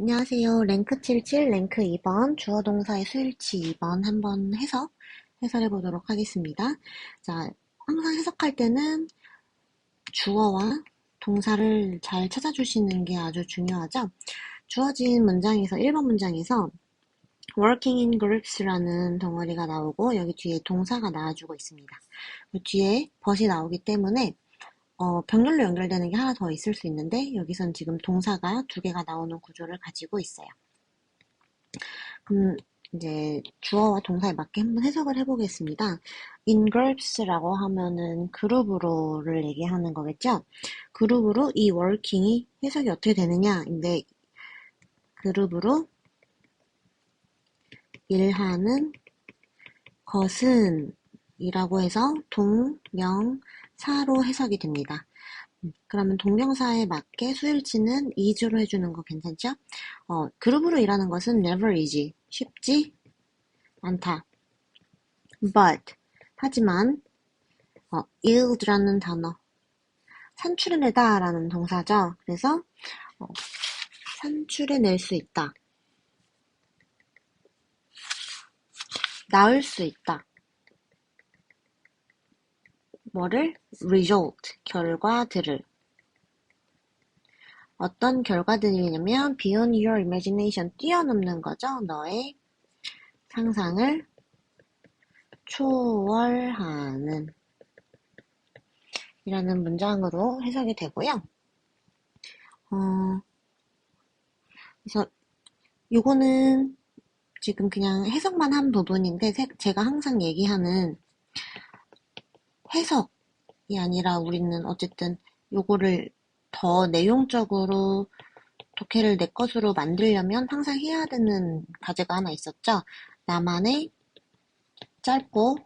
안녕하세요. 랭크 77, 랭크 2번, 주어 동사의 수일치 2번 한번 해설해 보도록 하겠습니다. 자, 항상 해석할 때는 주어와 동사를 잘 찾아주시는 게 아주 중요하죠. 주어진 문장에서 1번 문장에서 working in groups라는 덩어리가 나오고 여기 뒤에 동사가 나와주고 있습니다. 그 뒤에 벗이 나오기 때문에 병렬로 연결되는 게 하나 더 있을 수 있는데 여기선 지금 동사가 두 개가 나오는 구조를 가지고 있어요. 그럼 이제 주어와 동사에 맞게 한번 해석을 해보겠습니다. In groups라고 하면은 그룹으로를 얘기하는 거겠죠? 그룹으로 이 working이 해석이 어떻게 되느냐인데 그룹으로 일하는 것은 이라고 해서 동명사로 해석이 됩니다. 그러면 동명사에 맞게 수일치는 is로 해주는 거 괜찮죠? 그룹으로 일하는 것은 never is. 쉽지 않다. But, 하지만, yield라는 단어. 산출해내다 라는 동사죠. 그래서, 산출해낼 수 있다. 낳을 수 있다. 뭐를? result, 결과들을. 어떤 결과들이냐면 beyond your imagination, 뛰어넘는 거죠. 너의 상상을 초월하는 이라는 문장으로 해석이 되고요. 그래서 요거는 지금 그냥 해석만 한 부분인데 제가 항상 얘기하는 해석이 아니라 우리는 어쨌든 요거를 더 내용적으로 독해를 내 것으로 만들려면 항상 해야 되는 과제가 하나 있었죠. 나만의 짧고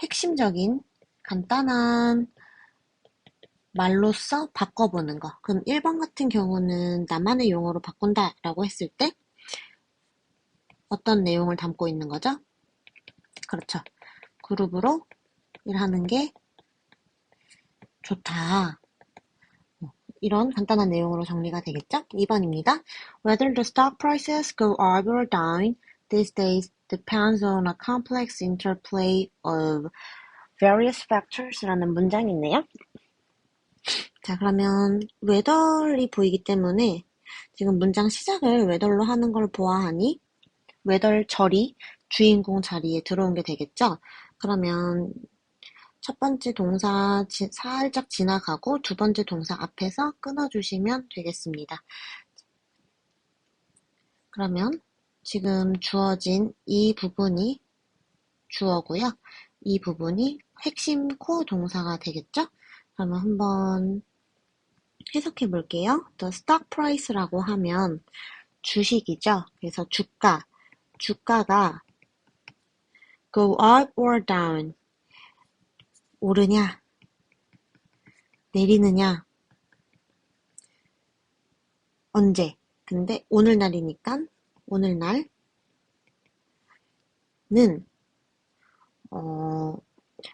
핵심적인 간단한 말로써 바꿔보는 거. 그럼 1번 같은 경우는 나만의 용어로 바꾼다라고 했을 때 어떤 내용을 담고 있는 거죠? 그렇죠. 그룹으로 일하는 게 좋다. 이런 간단한 내용으로 정리가 되겠죠? 2번입니다. Whether the stock prices go up or down these days depends on a complex interplay of various factors라는 문장이 있네요. 자, 그러면 whether이 보이기 때문에 지금 문장 시작을 whether로 하는 걸 보아하니 whether 절이 주인공 자리에 들어온 게 되겠죠? 그러면 첫 번째 동사 살짝 지나가고 두 번째 동사 앞에서 끊어주시면 되겠습니다. 그러면 지금 주어진 이 부분이 주어고요. 이 부분이 핵심 코어 동사가 되겠죠? 그러면 한번 해석해 볼게요. The stock price라고 하면 주식이죠. 그래서 주가가 go up or down, 오르냐, 내리느냐, 언제? 근데 오늘날이니까 오늘날은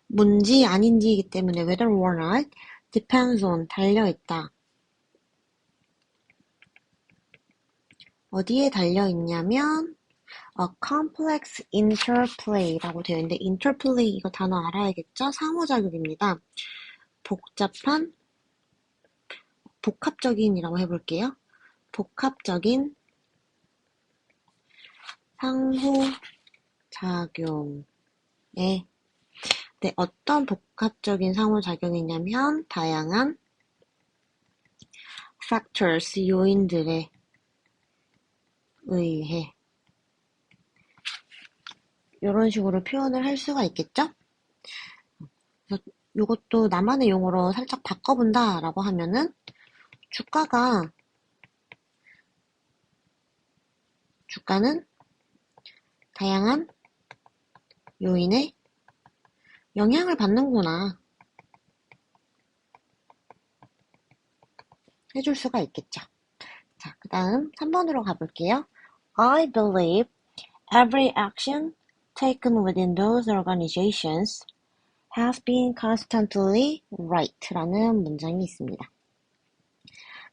뭔지 아닌지이기 때문에 whether or not depends on 달려있다. 어디에 달려있냐면 a complex interplay라고 되어 있는데 interplay 이거 단어 알아야겠죠? 상호작용입니다. 복합적인이라고 해볼게요. 복합적인 상호작용에 네, 어떤 복합적인 상호작용이냐면 다양한 factors, 요인들에 의해 이런 식으로 표현을 할 수가 있겠죠? 그래서 이것도 나만의 용어로 살짝 바꿔본다라고 하면은 주가는 다양한 요인에 영향을 받는구나 해줄 수가 있겠죠. 자, 그 다음 3번으로 가볼게요. I believe every action taken within those organizations has been constantly right 라는 문장이 있습니다.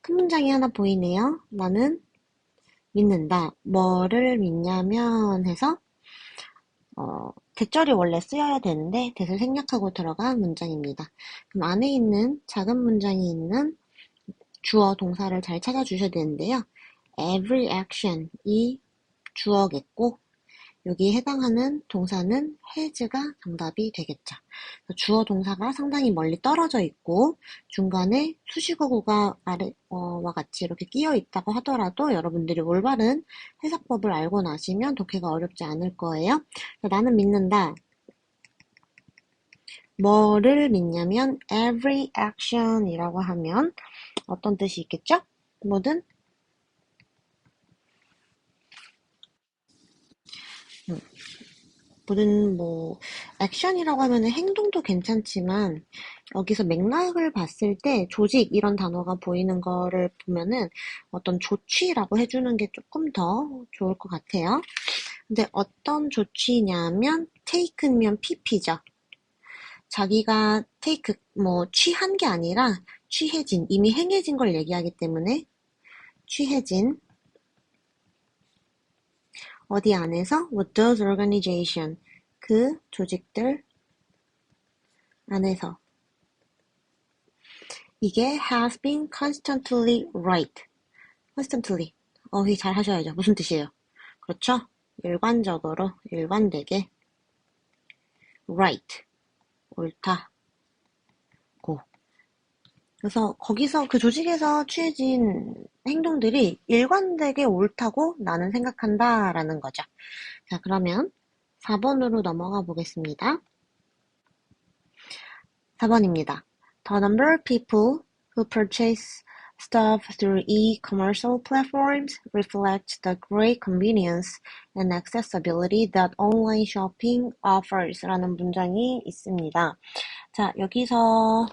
큰 문장이 하나 보이네요. 나는 믿는다. 뭐를 믿냐면 해서 대절이 원래 쓰여야 되는데 대절 생략하고 들어간 문장입니다. 그럼 안에 있는 작은 문장이 있는 주어 동사를 잘 찾아주셔야 되는데요. Every action 이 주어겠고 여기에 해당하는 동사는 has가 정답이 되겠죠. 주어 동사가 상당히 멀리 떨어져 있고 중간에 수식어구가 와 같이 이렇게 끼어 있다고 하더라도 여러분들이 올바른 해석법을 알고 나시면 독해가 어렵지 않을 거예요. 나는 믿는다. 뭐를 믿냐면 every action이라고 하면 어떤 뜻이 있겠죠? 뭐든 모든 액션이라고 하면은 행동도 괜찮지만 여기서 맥락을 봤을 때 조직 이런 단어가 보이는 거를 보면은 어떤 조치라고 해주는 게 조금 더 좋을 것 같아요. 근데 어떤 조치냐면 take면 pp죠. 자기가 take 취한 게 아니라 취해진 이미 행해진 걸 얘기하기 때문에 취해진 어디 안에서 what those organization 그 조직들 안에서 이게 has been constantly right. constantly. 이게 잘 하셔야죠. 무슨 뜻이에요? 그렇죠? 일관적으로, 일관되게 right. 옳다. 고. 그래서 거기서 그 조직에서 취해진 행동들이 일관되게 옳다고 나는 생각한다 라는 거죠. 자, 그러면 4번으로 넘어가 보겠습니다. 4번입니다. The number of people who purchase stuff through e-commerce platforms reflects the great convenience and accessibility that online shopping offers 라는 문장이 있습니다. 자, 여기서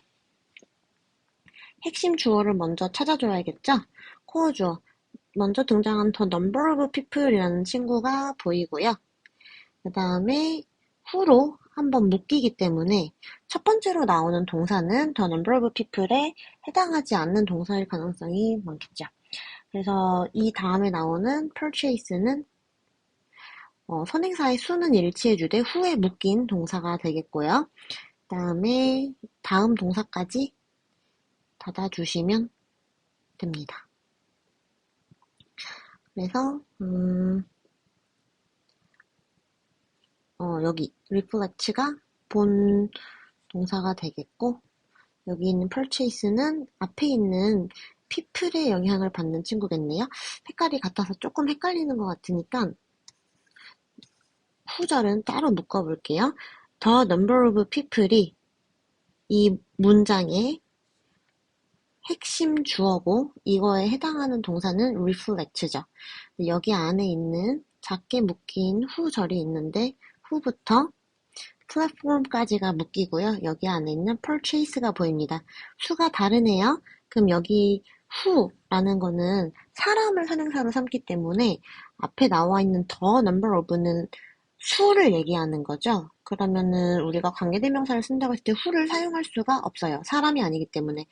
핵심 주어를 먼저 찾아줘야겠죠? 코어 주어. 먼저 등장한 the number of people이라는 친구가 보이고요. 그 다음에 후로 한번 묶이기 때문에 첫 번째로 나오는 동사는 the number of people에 해당하지 않는 동사일 가능성이 많겠죠. 그래서 이 다음에 나오는 purchase는 선행사의 수는 일치해주되 후에 묶인 동사가 되겠고요. 그 다음에 다음 동사까지 닫아주시면 됩니다. 그래서 여기 reflect가 본 동사가 되겠고 여기 있는 purchase는 앞에 있는 people의 영향을 받는 친구겠네요. 색깔이 같아서 조금 헷갈리는 것 같으니까 후절은 따로 묶어볼게요. The number of people이 이 문장의 핵심 주어고 이거에 해당하는 동사는 reflect죠. 여기 안에 있는 작게 묶인 후절이 있는데 후부터 플랫폼까지가 묶이고요. 여기 안에 있는 purchase가 보입니다. 수가 다르네요. 그럼 여기 who라는 거는 사람을 선행사로 삼기 때문에 앞에 나와 있는 the number of는 수를 얘기하는 거죠. 그러면은 우리가 관계대명사를 쓴다고 했을 때 who를 사용할 수가 없어요. 사람이 아니기 때문에.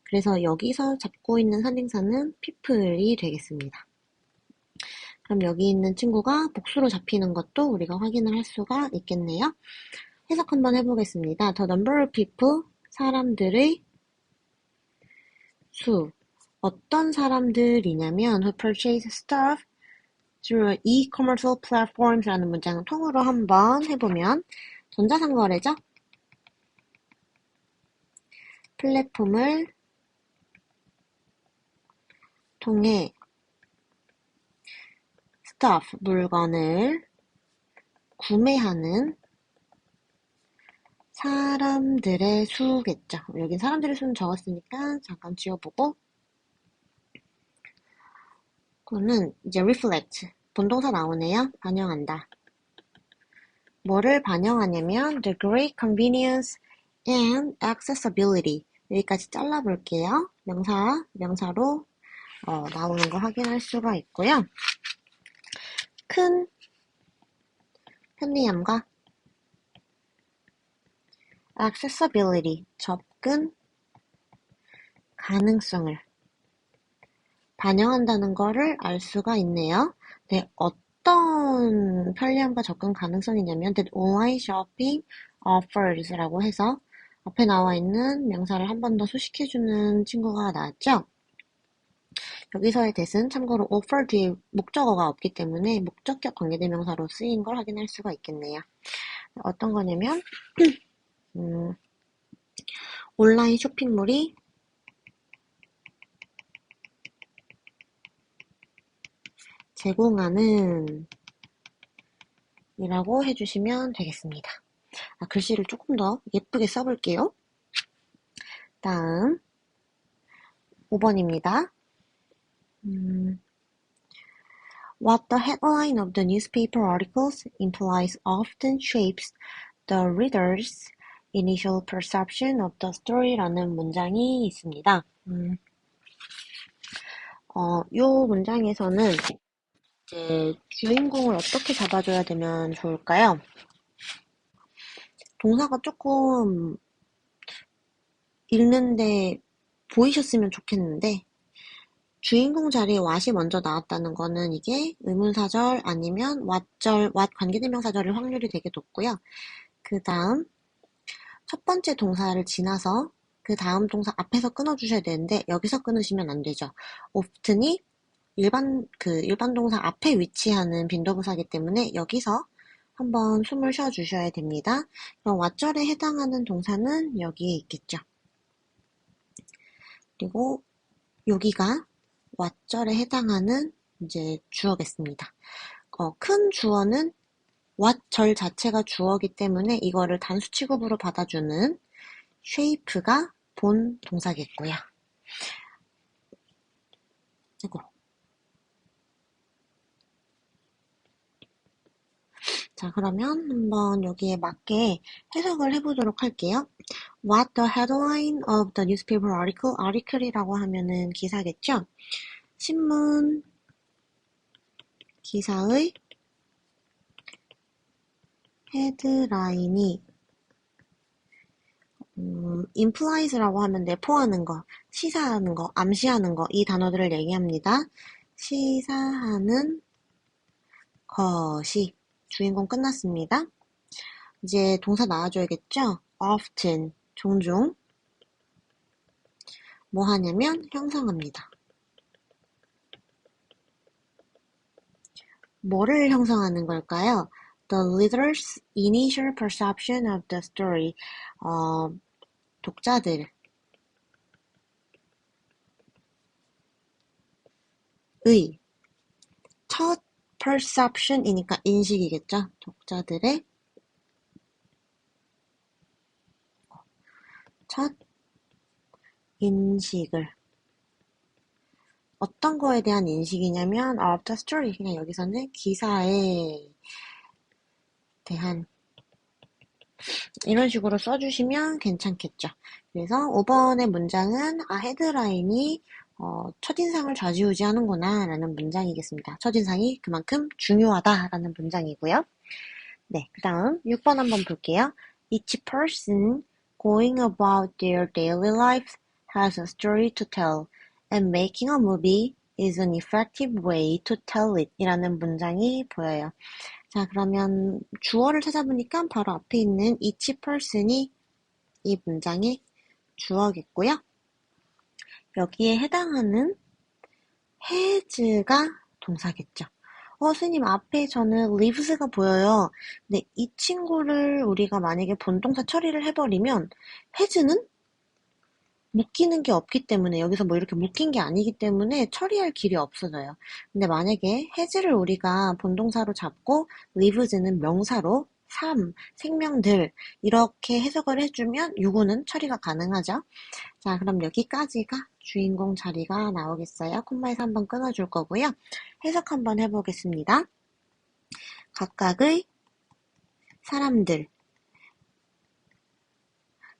그래서 여기서 잡고 있는 선행사는 people이 되겠습니다. 그럼 여기 있는 친구가 복수로 잡히는 것도 우리가 확인을 할 수가 있겠네요. 해석 한번 해보겠습니다. The number of people, 사람들의 수. 어떤 사람들이냐면 who purchase stuff through e-commerce platforms라는 문장을 통으로 한번 해보면 전자상거래죠? 플랫폼을 통해 stuff, 물건을 구매하는 사람들의 수겠죠. 여기 사람들의 수는 적었으니까 잠깐 지워보고 그거는 이제 reflect, 본동사 나오네요. 반영한다. 뭐를 반영하냐면 the great convenience and accessibility 여기까지 잘라볼게요. 명사로 나오는 거 확인할 수가 있고요. 큰 편리함과 accessibility 접근 가능성을 반영한다는 거를 알 수가 있네요. 네, 어떤 편리함과 접근 가능성이냐면 that online shopping offers라고 해서 앞에 나와 있는 명사를 한 번 더 수식해주는 친구가 나왔죠. 여기서의 that은 참고로 offer 뒤에 목적어가 없기 때문에 목적격 관계대명사로 쓰인 걸 확인할 수가 있겠네요. 어떤 거냐면 온라인 쇼핑몰이 제공하는 이라고 해주시면 되겠습니다. 글씨를 조금 더 예쁘게 써볼게요. 다음 5번입니다. What the headline of the newspaper articles implies often shapes the reader's initial perception of the story라는 문장이 있습니다. 요 문장에서는 이제 주인공을 어떻게 잡아줘야 되면 좋을까요? 동사가 조금 읽는데 보이셨으면 좋겠는데 주인공 자리에 what이 먼저 나왔다는 거는 이게 의문사절 아니면 what 관계대명사절일 확률이 되게 높고요. 그 다음 첫 번째 동사를 지나서 그 다음 동사 앞에서 끊어주셔야 되는데 여기서 끊으시면 안 되죠. often이 일반 동사 앞에 위치하는 빈도부사이기 때문에 여기서 한번 숨을 쉬어주셔야 됩니다. 그럼 what절에 해당하는 동사는 여기에 있겠죠. 그리고 여기가 what절에 해당하는 이제 주어겠습니다. 큰 주어는 what절 자체가 주어이기 때문에 이거를 단수 취급으로 받아주는 shape가 본 동사겠고요. 자, 그러면 한번 여기에 맞게 해석을 해보도록 할게요. What the headline of the newspaper article? article이라고 하면은 기사겠죠? 신문 기사의 헤드라인이 implies라고 하면 내포하는 거, 시사하는 거, 암시하는 거, 이 단어들을 얘기합니다. 시사하는 것이 주인공 끝났습니다. 이제 동사 나와줘야겠죠? often, 종종 뭐 하냐면 형성합니다. 뭐를 형성하는 걸까요? The reader's initial perception of the story. 독자들의 첫 perception이니까 인식이겠죠? 독자들의 첫 인식을 어떤 거에 대한 인식이냐면 of the story 그냥 여기서는 기사에 대한 이런 식으로 써주시면 괜찮겠죠. 그래서 5번의 문장은 헤드라인이 첫인상을 좌지우지하는구나 라는 문장이겠습니다. 첫인상이 그만큼 중요하다라는 문장이고요. 네, 그 다음 6번 한번 볼게요. Each person going about their daily life has a story to tell, and making a movie is an effective way to tell it 이라는 문장이 보여요. 자, 그러면 주어를 찾아보니까 바로 앞에 있는 each person이 이 문장의 주어겠고요. 여기에 해당하는 has가 동사겠죠. 선생님 앞에 저는 lives가 보여요. 근데 이 친구를 우리가 만약에 본동사 처리를 해버리면 has는 묶이는 게 없기 때문에 여기서 뭐 이렇게 묶인 게 아니기 때문에 처리할 길이 없어져요. 근데 만약에 has를 우리가 본동사로 잡고 lives는 명사로 삶, 생명들 이렇게 해석을 해주면 유구는 처리가 가능하죠. 자, 그럼 여기까지가 주인공 자리가 나오겠어요. 콤마에서 한번 끊어줄 거고요. 해석 한번 해보겠습니다. 각각의 사람들.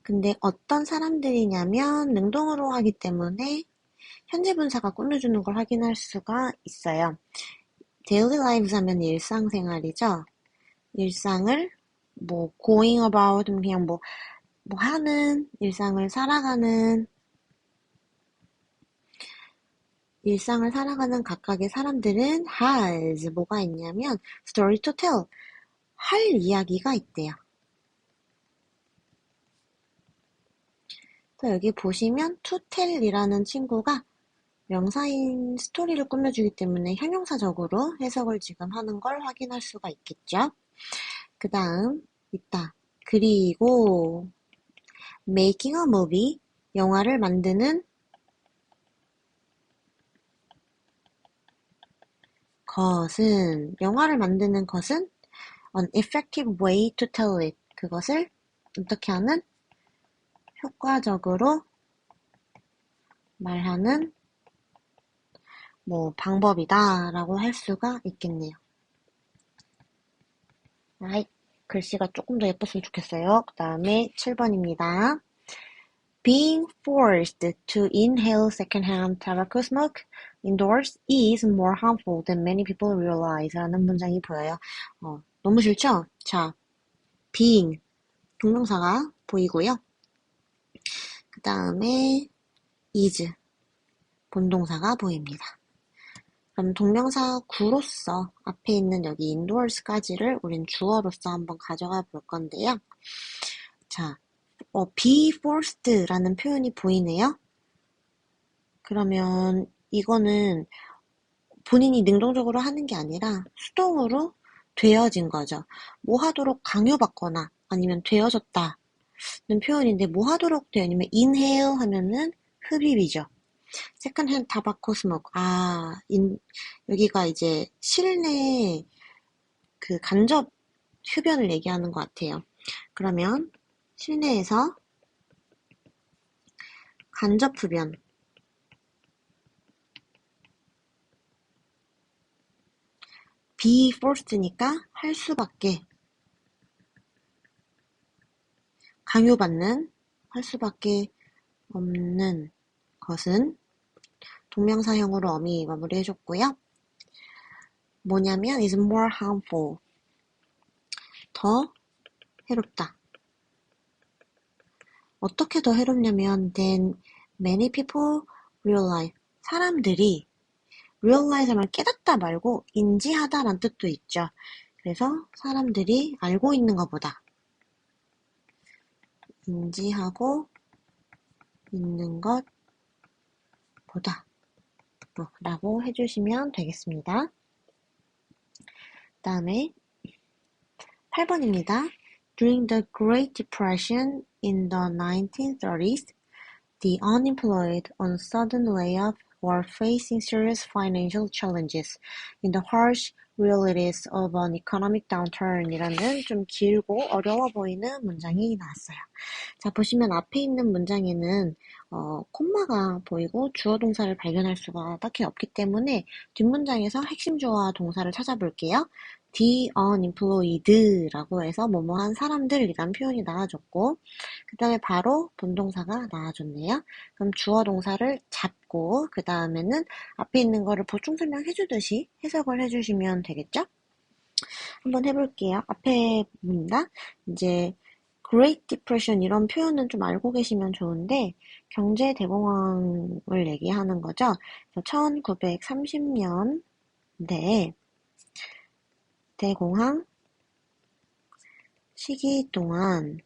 근데 어떤 사람들이냐면 능동으로 하기 때문에 현재 분사가 꾸며주는 걸 확인할 수가 있어요. daily lives 하면 일상생활이죠. 일상을 뭐 going about 그냥 뭐 하는 일상을 살아가는 일상을 살아가는 각각의 사람들은 has 뭐가 있냐면 story to tell 할 이야기가 있대요. 또 여기 보시면 to tell이라는 친구가 명사인 스토리를 꾸며주기 때문에 형용사적으로 해석을 지금 하는 걸 확인할 수가 있겠죠. 그 다음 있다. 그리고 making a movie 영화를 만드는 영화를 만드는 것은 an effective way to tell it 그것을 어떻게 하는 효과적으로 말하는 방법이다 라고 할 수가 있겠네요. 글씨가 조금 더 예뻤으면 좋겠어요. 그 다음에 7번입니다. Being forced to inhale secondhand tobacco smoke indoors is more harmful than many people realize 라는 문장이 보여요. 너무 싫죠? 자, being 동명사가 보이고요. 그 다음에 is 본동사가 보입니다. 그럼 동명사 구로서 앞에 있는 여기 indoors까지를 우린 주어로서 한번 가져가 볼 건데요. 자, be forced라는 표현이 보이네요. 그러면 이거는 본인이 능동적으로 하는 게 아니라 수동으로 되어진 거죠. 뭐 하도록 강요받거나 아니면 되어졌다는 표현인데 뭐 하도록 되어지면 inhale 하면은 흡입이죠. 세컨핸드 타바코 스모크. 여기가 이제 실내 그 간접 흡연을 얘기하는 것 같아요. 그러면 실내에서 간접 흡연. be forced니까 할 수밖에. 강요받는, 할 수밖에 없는 것은 동명사형으로 어미 마무리해줬고요. 뭐냐면 is more harmful. 더 해롭다. 어떻게 더 해롭냐면 than many people realize. 사람들이 realize 하면 깨닫다 말고 인지하다라는 뜻도 있죠. 그래서 사람들이 알고 있는 것보다 인지하고 있는 것보다 라고 해주시면 되겠습니다. 다음에 8번입니다. During the Great Depression in the 1930s, the unemployed on sudden layoff were facing serious financial challenges in the harsh realities of an economic downturn 이라는 좀 길고 어려워 보이는 문장이 나왔어요. 자, 보시면 앞에 있는 문장에는 콤마가 보이고 주어 동사를 발견할 수가 딱히 없기 때문에 뒷문장에서 핵심 주어와 동사를 찾아볼게요. The unemployed라고 해서 뭐뭐한 사람들이란 표현이 나와줬고 그 다음에 바로 본동사가 나와줬네요. 그럼 주어 동사를 잡고 그 다음에는 앞에 있는 거를 보충 설명해주듯이 해석을 해주시면 되겠죠? 한번 해볼게요. 앞에 봅니다. 이제 Great Depression 이런 표현은 좀 알고 계시면 좋은데 경제 대공황을 얘기하는 거죠. 1930년대에 대공황 시기 동안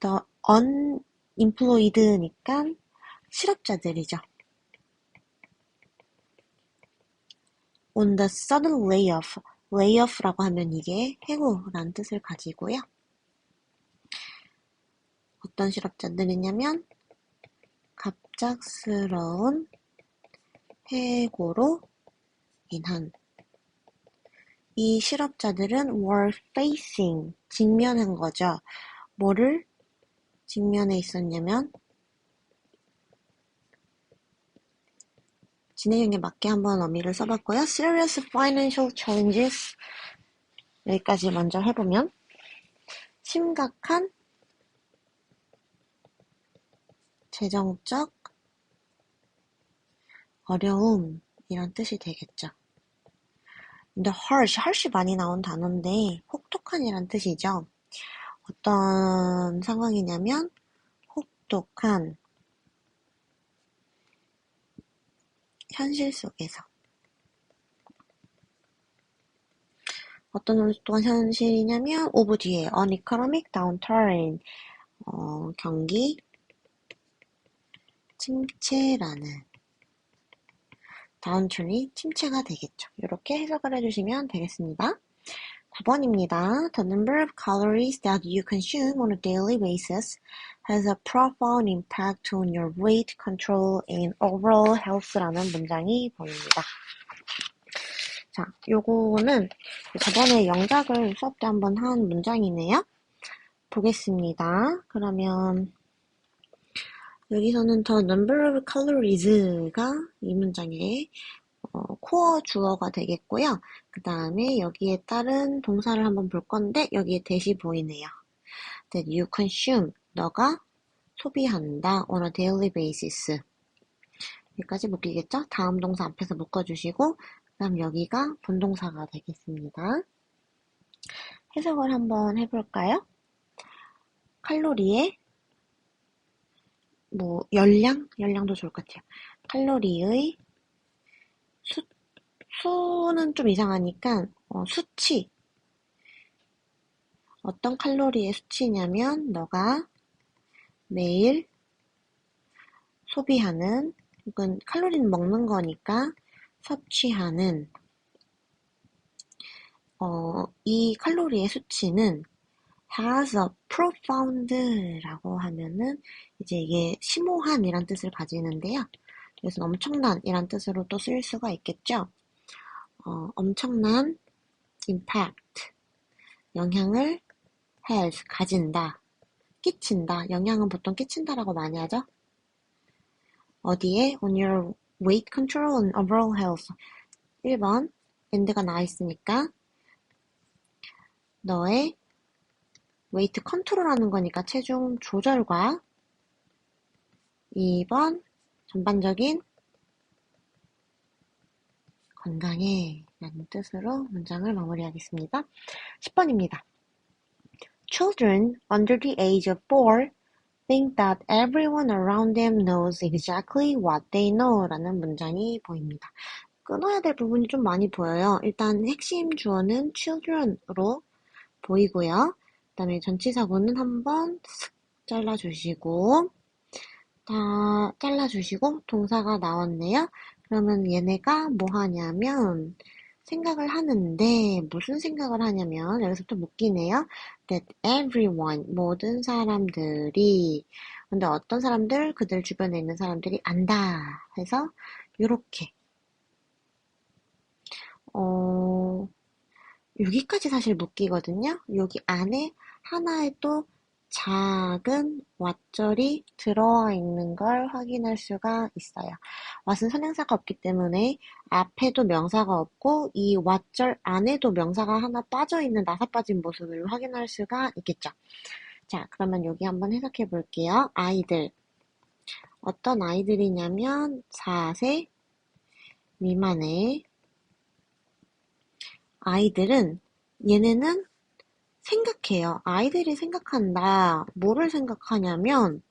the unemployed니까 실업자들이죠. on the sudden layoff, layoff라고 하면 이게 해고라는 뜻을 가지고요. 어떤 실업자들이냐면 갑작스러운 해고로 인한 이 실업자들은 were facing, 직면한 거죠. 뭐를 직면해 있었냐면 진행형에 맞게 한번 어미를 써봤고요. Serious financial challenges 여기까지 먼저 해보면 심각한 재정적 어려움 이런 뜻이 되겠죠. 근데 harsh 많이 나온 단어인데 혹독한이란 뜻이죠. 어떤 상황이냐면 혹독한 현실 속에서. 어떤 현실이냐면 오브 뒤에 an economic downturn, 경기 침체라는 다운턴이 침체가 되겠죠. 이렇게 해석을 해주시면 되겠습니다. 9번입니다. The number of calories that you consume on a daily basis has a profound impact on your weight control and overall health라는 문장이 보입니다. 자, 요거는 저번에 영작을 수업 때 한번 한 문장이네요. 보겠습니다. 그러면 여기서는 the number of calories가 이 문장의 코어 주어가 되겠고요. 그 다음에 여기에 따른 동사를 한번 볼 건데 여기에 대시 보이네요. That you consume, 너가 소비한다 on a daily basis. 여기까지 묶이겠죠? 다음 동사 앞에서 묶어주시고 그 다음 여기가 본동사가 되겠습니다. 해석을 한번 해볼까요? 칼로리의 열량도 좋을 것 같아요. 칼로리의 수는 좀 이상하니까 수치. 어떤 칼로리의 수치냐면 너가 매일 소비하는, 이건 칼로리는 먹는 거니까 섭취하는 이 칼로리의 수치는 has a profound라고 하면은 이제 이게 심오한이란 뜻을 가지는데요. 그래서 엄청난이란 뜻으로 또 쓰일 수가 있겠죠. 엄청난 impact, 영향을 has, 가진다, 끼친다. 영향은 보통 끼친다라고 많이 하죠. 어디에? On your weight control and overall health. 1번, and가 나와 있으니까 너의 웨이트 컨트롤하는 거니까 체중 조절과 2번, 전반적인 건강에 라는 뜻으로 문장을 마무리하겠습니다. 10번입니다. Children under the age of 4 think that everyone around them knows exactly what they know 라는 문장이 보입니다. 끊어야 될 부분이 좀 많이 보여요. 일단 핵심 주어는 children으로 보이고요. 그 다음에 전치사구는 한번 잘라주시고 다 잘라주시고 동사가 나왔네요. 그러면 얘네가 뭐 하냐면 생각을 하는데 무슨 생각을 하냐면 여기서부터 묶이네요. That everyone, 모든 사람들이, 근데 어떤 사람들, 그들 주변에 있는 사람들이 안다 해서 이렇게 여기까지 사실 묶이거든요. 여기 안에 하나의 또 작은 왓절이 들어와 있는 걸 확인할 수가 있어요. 왓은 선행사가 없기 때문에 앞에도 명사가 없고 이 왓절 안에도 명사가 하나 빠져있는 나사 빠진 모습을 확인할 수가 있겠죠. 자, 그러면 여기 한번 해석해 볼게요. 아이들. 어떤 아이들이냐면 4세 미만의 아이들은 얘네는 생각해요. 아이들이 생각한다. 뭐를 생각하냐면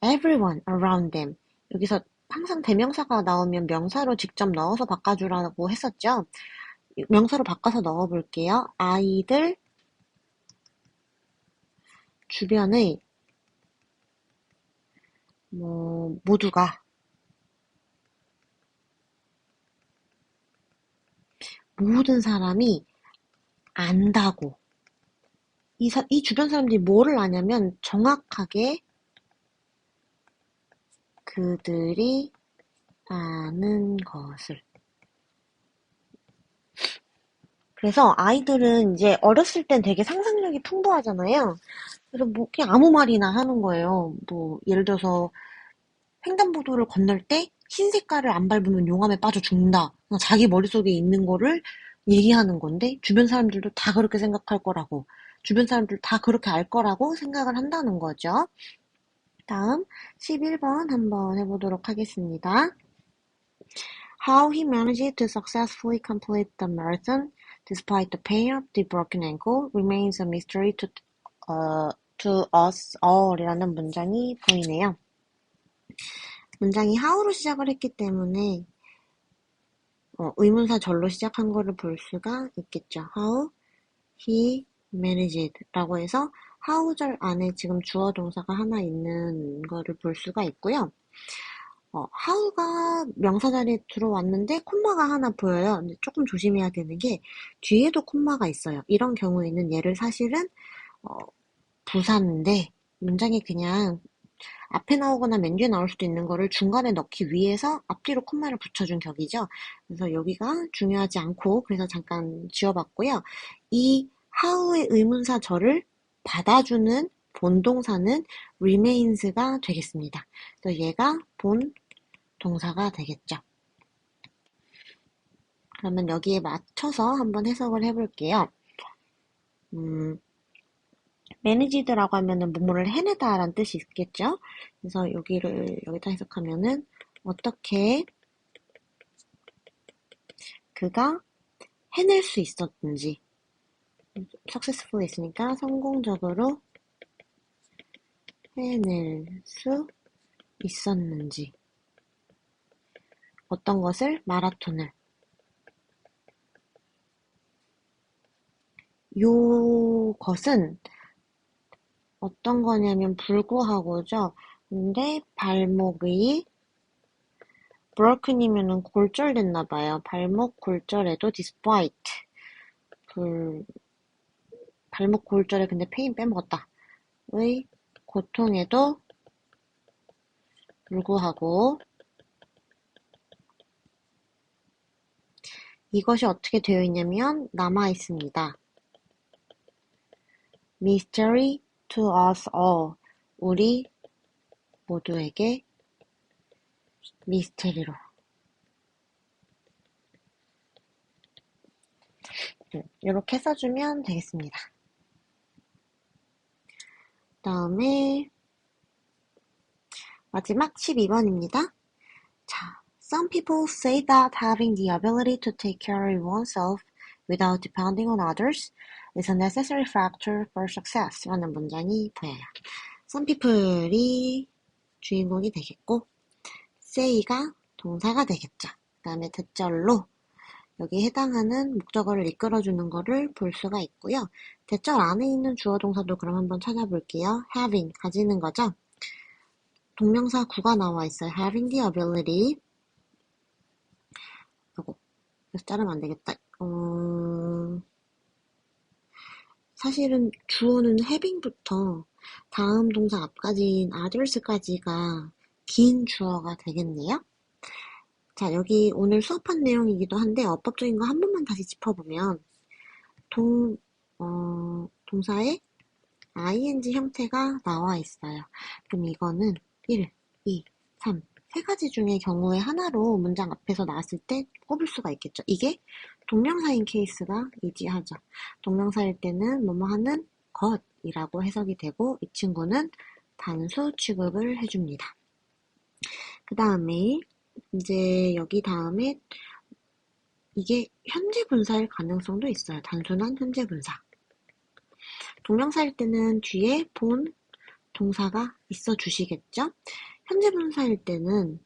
everyone around them. 여기서 항상 대명사가 나오면 명사로 직접 넣어서 바꿔주라고 했었죠. 명사로 바꿔서 넣어볼게요. 아이들 주변의 모두가 모든 사람이 안다고. 이 주변 사람들이 뭐를 아냐면 정확하게 그들이 아는 것을. 그래서 아이들은 이제 어렸을 땐 되게 상상력이 풍부하잖아요. 그래서 뭐 그냥 아무 말이나 하는 거예요. 뭐 예를 들어서 횡단보도를 건널 때 흰 색깔을 안 밟으면 용암에 빠져 죽는다. 그냥 자기 머릿속에 있는 거를 얘기하는 건데 주변 사람들도 다 그렇게 생각할 거라고, 주변 사람들 다 그렇게 알 거라고 생각을 한다는 거죠. 다음 11번 한번 해보도록 하겠습니다. How he managed to successfully complete the marathon despite the pain of the broken ankle remains a mystery to us all 이라는 문장이 보이네요. 문장이 how로 시작을 했기 때문에 의문사 절로 시작한 거를 볼 수가 있겠죠. How he managed 라고 해서 how 절 안에 지금 주어 동사가 하나 있는 거를 볼 수가 있고요. how가 명사 자리에 들어왔는데 콤마가 하나 보여요. 근데 조금 조심해야 되는 게 뒤에도 콤마가 있어요. 이런 경우에는 얘를 사실은 부사인데 문장이 그냥 앞에 나오거나 맨 뒤에 나올 수도 있는 거를 중간에 넣기 위해서 앞뒤로 콤마를 붙여준 격이죠. 그래서 여기가 중요하지 않고 그래서 잠깐 지워봤고요. 이 how의 의문사 절을 받아주는 본동사는 remains가 되겠습니다. 그래서 얘가 본 동사가 되겠죠. 그러면 여기에 맞춰서 한번 해석을 해볼게요. managed라고 하면은 뭐뭐를 해내다 라는 뜻이 있겠죠. 그래서 여기다 해석하면은 어떻게 그가 해낼 수 있었는지 successful 있으니까 성공적으로 해낼 수 있었는지 어떤 것을 마라톤을 요것은 어떤 거냐면 불구하고죠. 근데 발목이 broken이면은 골절됐나봐요. 발목 골절에도 despite 발목 골절에 근데 페인 빼먹었다. 의 고통에도 불구하고 이것이 어떻게 되어 있냐면 남아 있습니다. Mystery to us all. 우리 모두에게 미스테리로. 이렇게 써주면 되겠습니다. 다음에 마지막 12번입니다. 자, some people say that having the ability to take care of oneself without depending on others is a necessary factor for success 라는 문장이 보여요. some people이 주인공이 되겠고 say가 동사가 되겠죠. 그 다음에 대절로 여기 해당하는 목적어를 이끌어주는 거를 볼 수가 있고요. 대절 안에 있는 주어 동사도 그럼 한번 찾아볼게요. having, 가지는 거죠. 동명사 구가 나와 있어요. having the ability. 그래서 자르면 안 되겠다. 사실은 주어는 having부터 다음 동사 앞까지인 others까지가 긴 주어가 되겠네요. 자, 여기 오늘 수업한 내용이기도 한데 어법적인 거 한 번만 다시 짚어보면 동사에 ing 형태가 나와 있어요. 그럼 이거는 1, 2, 3, 세 가지 중에 경우의 하나로 문장 앞에서 나왔을 때 꼽을 수가 있겠죠. 이게 동명사인 케이스가 이지하죠. 동명사일 때는 뭐뭐 하는 것이라고 해석이 되고 이 친구는 단수 취급을 해줍니다. 그 다음에 이제 여기 다음에 이게 현재 분사일 가능성도 있어요. 단순한 현재 분사. 동명사일 때는 뒤에 본 동사가 있어 주시겠죠? 현재 분사일 때는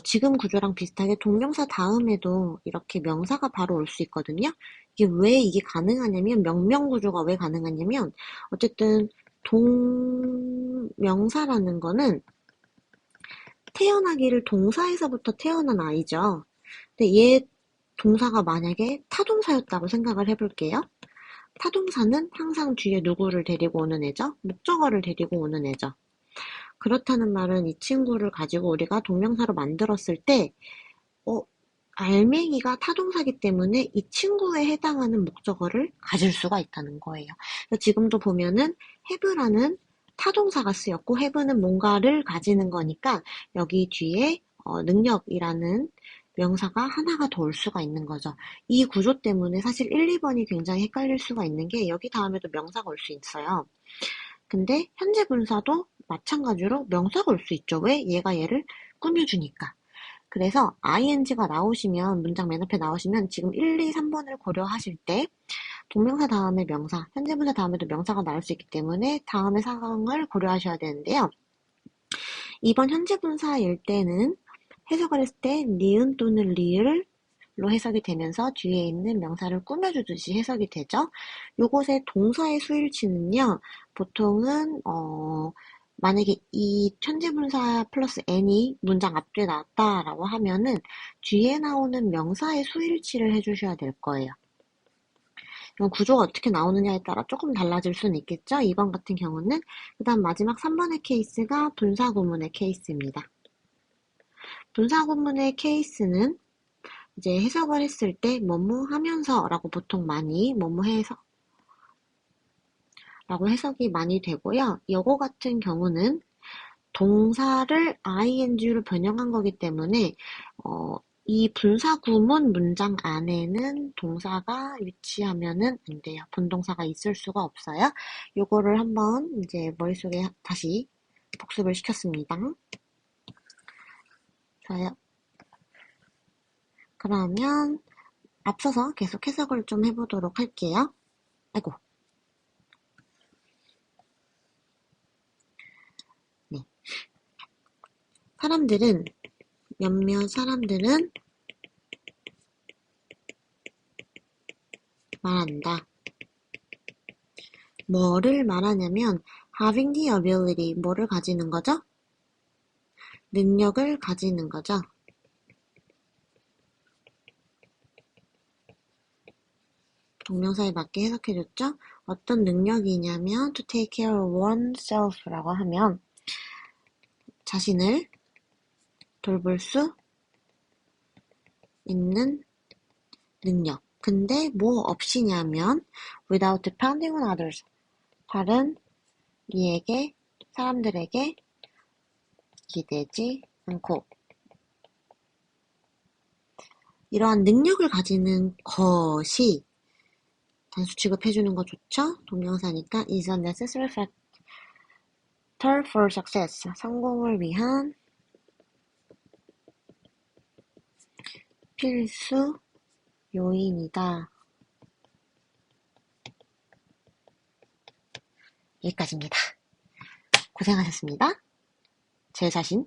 지금 구조랑 비슷하게 동명사 다음에도 이렇게 명사가 바로 올 수 있거든요. 이게 왜 이게 가능하냐면 명명 구조가 왜 가능하냐면 어쨌든 동명사라는 거는 태어나기를 동사에서부터 태어난 아이죠. 근데 얘 동사가 만약에 타동사였다고 생각을 해볼게요. 타동사는 항상 뒤에 누구를 데리고 오는 애죠. 목적어를 데리고 오는 애죠. 그렇다는 말은 이 친구를 가지고 우리가 동명사로 만들었을 때 알맹이가 타동사기 때문에 이 친구에 해당하는 목적어를 가질 수가 있다는 거예요. 지금도 보면은 have라는 타동사가 쓰였고 have는 뭔가를 가지는 거니까 여기 뒤에 능력이라는 명사가 하나가 더 올 수가 있는 거죠. 이 구조 때문에 사실 1, 2번이 굉장히 헷갈릴 수가 있는 게 여기 다음에도 명사가 올 수 있어요. 근데 현재 분사도 마찬가지로 명사가 올 수 있죠. 왜? 얘가 얘를 꾸며주니까. 그래서 ing가 나오시면 문장 맨 앞에 나오시면 지금 1, 2, 3번을 고려하실 때 동명사 다음에 명사, 현재 분사 다음에도 명사가 나올 수 있기 때문에 다음의 상황을 고려하셔야 되는데요. 2번 현재 분사일 때는 해석을 했을 때 니은 또는 리을로 해석이 되면서 뒤에 있는 명사를 꾸며주듯이 해석이 되죠. 요것의 동사의 수일치는요, 보통은 만약에 이 현재 분사 플러스 n이 문장 앞뒤에 나왔다라고 하면은 뒤에 나오는 명사의 수일치를 해주셔야 될 거예요. 이건 구조가 어떻게 나오느냐에 따라 조금 달라질 수는 있겠죠. 2번 같은 경우는. 그 다음 마지막 3번의 케이스가 분사구문의 케이스입니다. 분사구문의 케이스는 이제 해석을 했을 때 뭐뭐 하면서 라고 보통 많이 뭐뭐 해서 라고 해석이 많이 되고요. 이거 같은 경우는 동사를 ing로 변형한 거기 때문에 이 분사구문 문장 안에는 동사가 위치하면은 안 돼요. 본동사가 있을 수가 없어요. 요거를 한번 이제 머릿속에 다시 복습을 시켰습니다. 좋아요. 그러면 앞서서 계속 해석을 좀 해보도록 할게요. 아이고. 네. 몇몇 사람들은 말한다. 뭐를 말하냐면 having the ability, 뭐를 가지는 거죠? 능력을 가지는 거죠. 동명사에 맞게 해석해줬죠? 어떤 능력이냐면 to take care of oneself라고 하면 자신을 돌볼 수 있는 능력. 근데 뭐 없이냐면 without depending on others. 다른 사람들에게 기대지 않고. 이러한 능력을 가지는 것이 단수 취급해주는 거 좋죠? 동명사니까 is a necessary factor for success. 성공을 위한 필수 요인이다. 여기까지입니다. 고생하셨습니다. 제 자신